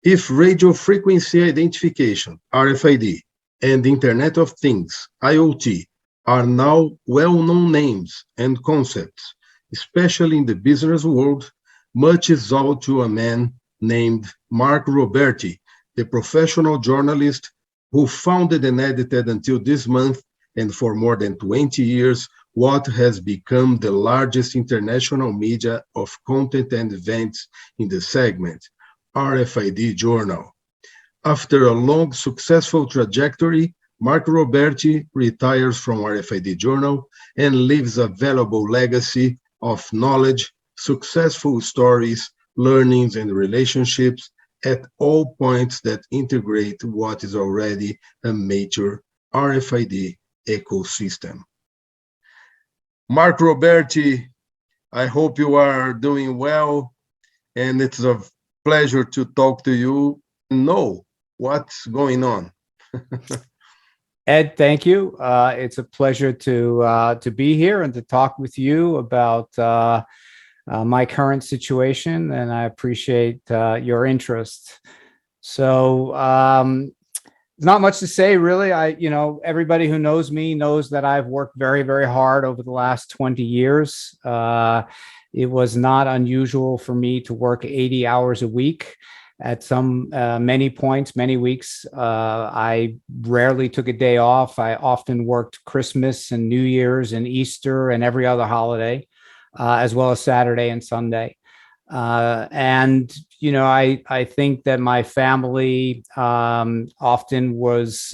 If radio frequency identification, RFID, and Internet of Things, IoT, are now well-known names and concepts, especially in the business world, much is owed to a man named Mark Roberti, the professional journalist who founded and edited until this month, and for more than 20 years, what has become the largest international media of content and events in the segment, RFID Journal. After a long, successful trajectory, Mark Roberti retires from RFID Journal and leaves a valuable legacy of knowledge, successful stories, learnings, and relationships at all points that integrate what is already a major RFID ecosystem. Mark Roberti, I hope you are doing well, and it's a pleasure to talk to you and know what's going on. Ed, thank you. It's a pleasure to be here and to talk with you about my current situation, and I appreciate your interest. So, not much to say, really. Everybody who knows me knows that I've worked very, very hard over the last 20 years. It was not unusual for me to work 80 hours a week. At many points, many weeks, I rarely took a day off. I often worked Christmas and New Year's and Easter and every other holiday, as well as Saturday and Sunday. I think that my family often was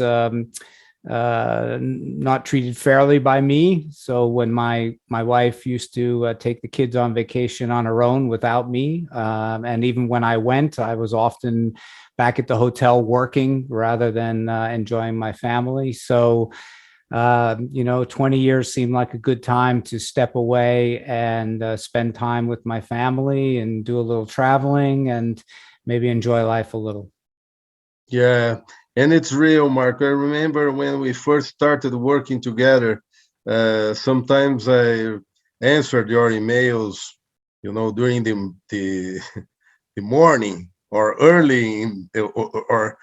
not treated fairly by me. So when my wife used to take the kids on vacation on her own without me, and even when I went, I was often back at the hotel working rather than enjoying my family. So 20 years seemed like a good time to step away and spend time with my family and do a little traveling and maybe enjoy life a little. Yeah, and it's real, Mark. I remember when we first started working together, sometimes I answered your emails, during the morning or early or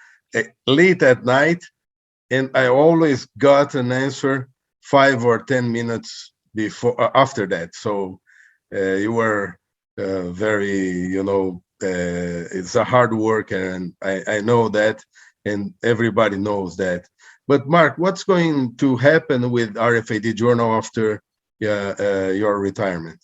late at night. And I always got an answer 5 or 10 minutes after that. So you were very, it's a hard work, and I know that, and everybody knows that. But Mark, what's going to happen with RFID Journal after your retirement?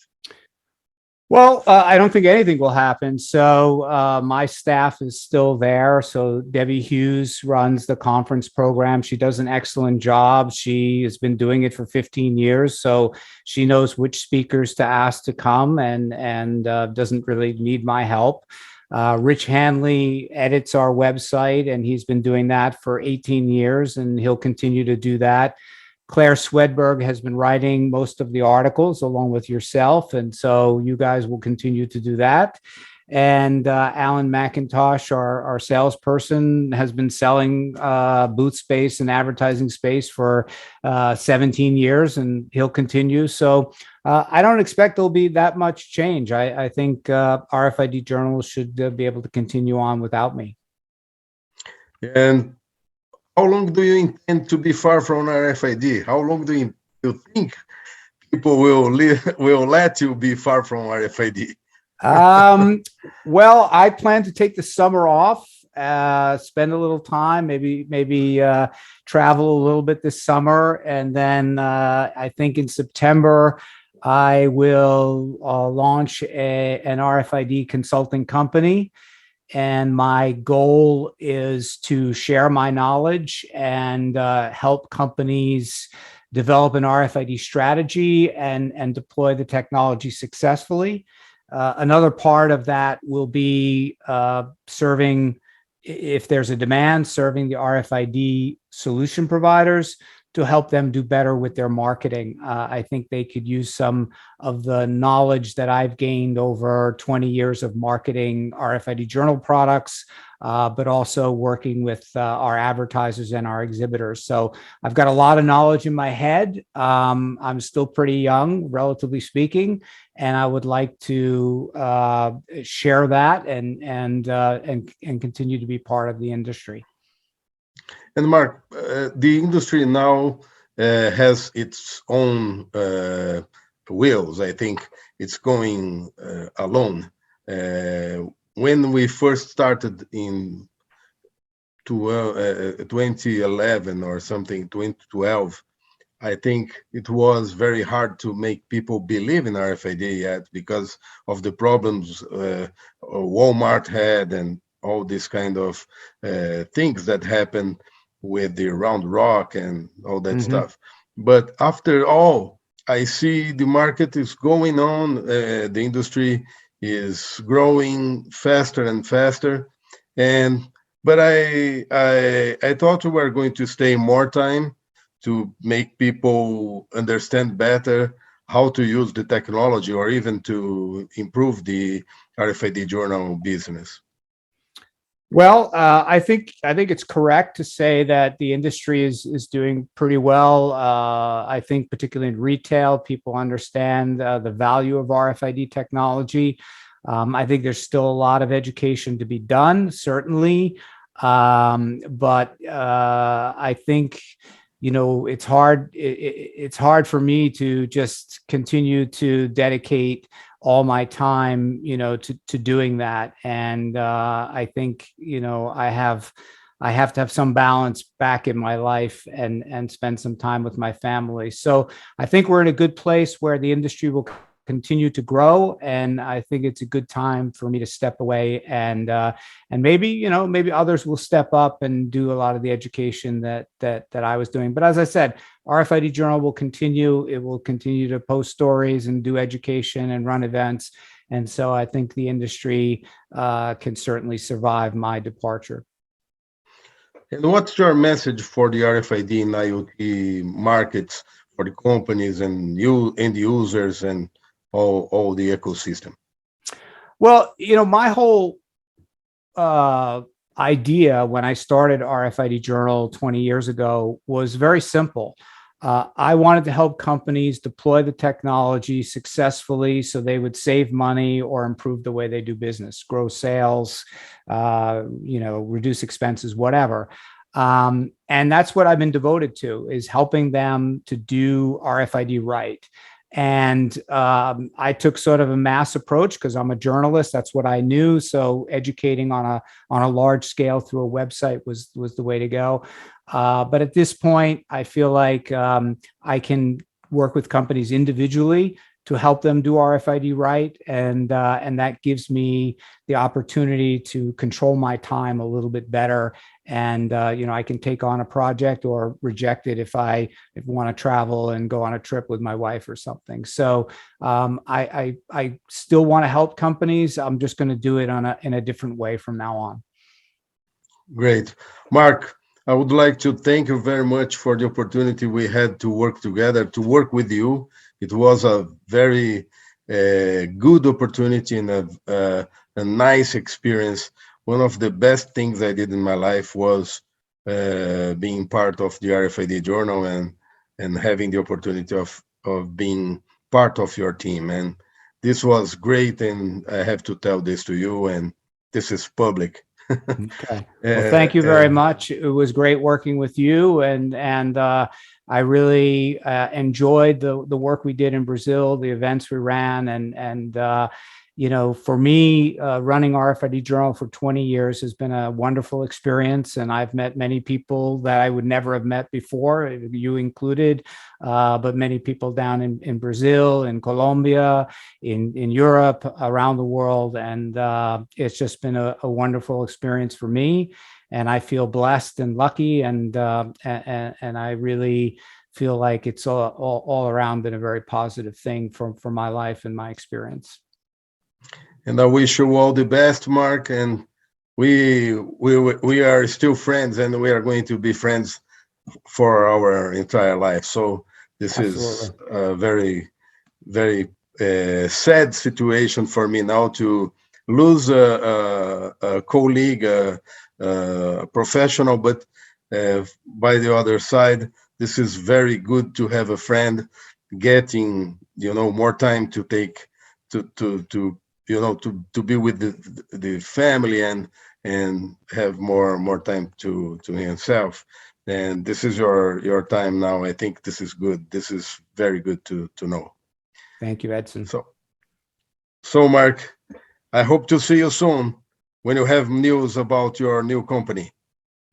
Well, I don't think anything will happen. So my staff is still there. So Debbie Hughes runs the conference program. She does an excellent job. She has been doing it for 15 years. So she knows which speakers to ask to come and doesn't really need my help. Rich Hanley edits our website, and he's been doing that for 18 years, and he'll continue to do that. Claire Swedberg has been writing most of the articles along with yourself, and so you guys will continue to do that. And Alan McIntosh, our salesperson, has been selling booth space and advertising space for 17 years, and he'll continue. So I don't expect there'll be that much change. I think RFID Journal should be able to continue on without me. And how long do you intend to be far from RFID? How long do you think people will let you be far from RFID? Well, I plan to take the summer off, spend a little time, maybe travel a little bit this summer. And then I think in September, I will launch an RFID consulting company. And my goal is to share my knowledge and help companies develop an RFID strategy and deploy the technology successfully. Another part of that will be serving, if there's a demand, serving the RFID solution providers to help them do better with their marketing. I think they could use some of the knowledge that I've gained over 20 years of marketing RFID Journal products, but also working with our advertisers and our exhibitors. So I've got a lot of knowledge in my head. I'm still pretty young, relatively speaking, and I would like to share that and continue to be part of the industry. And Mark, the industry now has its own wheels. I think it's going alone. When we first started in 2011 or something, 2012, I think it was very hard to make people believe in RFID yet because of the problems Walmart had and all these kind of things that happened with the round rock and all that stuff. But after all, I see the market is going on, the industry is growing faster and faster. But I thought we were going to stay more time to make people understand better how to use the technology or even to improve the RFID journal business. Well, I think it's correct to say that the industry is doing pretty well. I think particularly in retail, people understand the value of RFID technology. I think there's still a lot of education to be done, certainly, but I think it's hard. It's hard for me to just continue to dedicate all my time, to doing that. And I think, I have to have some balance back in my life and spend some time with my family. So I think we're in a good place where the industry will continue to grow, and I think it's a good time for me to step away and maybe others will step up and do a lot of the education that I was doing. But as I said, RFID Journal will continue. It will continue to post stories and do education and run events, and so I think the industry can certainly survive my departure. And what's your message for the RFID and IoT markets, for the companies and you end users and all the ecosystem? Well, my whole idea when I started RFID Journal 20 years ago was very simple. I wanted to help companies deploy the technology successfully so they would save money or improve the way they do business, grow sales, reduce expenses, whatever. And that's what I've been devoted to, is helping them to do RFID right. And I took sort of a mass approach because I'm a journalist. That's what I knew. So educating on a large scale through a website was the way to go. But at this point, I feel like I can work with companies individually to help them do RFID right, and that gives me the opportunity to control my time a little bit better. And I can take on a project or reject it if I want to travel and go on a trip with my wife or something. So I still want to help companies. I'm just going to do it in a different way from now on. Great, Mark. I would like to thank you very much for the opportunity we had to work together, to work with you. It was a very good opportunity and a nice experience. One of the best things I did in my life was being part of the RFID Journal and having the opportunity of being part of your team. And this was great, and I have to tell this to you, and this is public. Okay. Well, thank you very much. It was great working with you, and I really enjoyed the work we did in Brazil, the events we ran, and for me, running RFID Journal for 20 years has been a wonderful experience, and I've met many people that I would never have met before, you included, but many people down in Brazil, in Colombia, in Europe, around the world, and it's just been a wonderful experience for me, and I feel blessed and lucky, and I really feel like it's all around been a very positive thing for my life and my experience. And I wish you all the best, Mark. And we are still friends, and we are going to be friends for our entire life. So this is Absolutely. a very sad situation for me now to lose a colleague, a professional, but by the other side, this is very good to have a friend getting, more time to take to be with the family and have more time to himself. And this is your time now. I think this is good. This is very good to know. Thank you, Edson. So Mark, I hope to see you soon when you have news about your new company.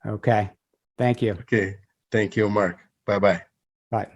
Okay. Thank you. Okay. Thank you, Mark. Bye-bye. Bye.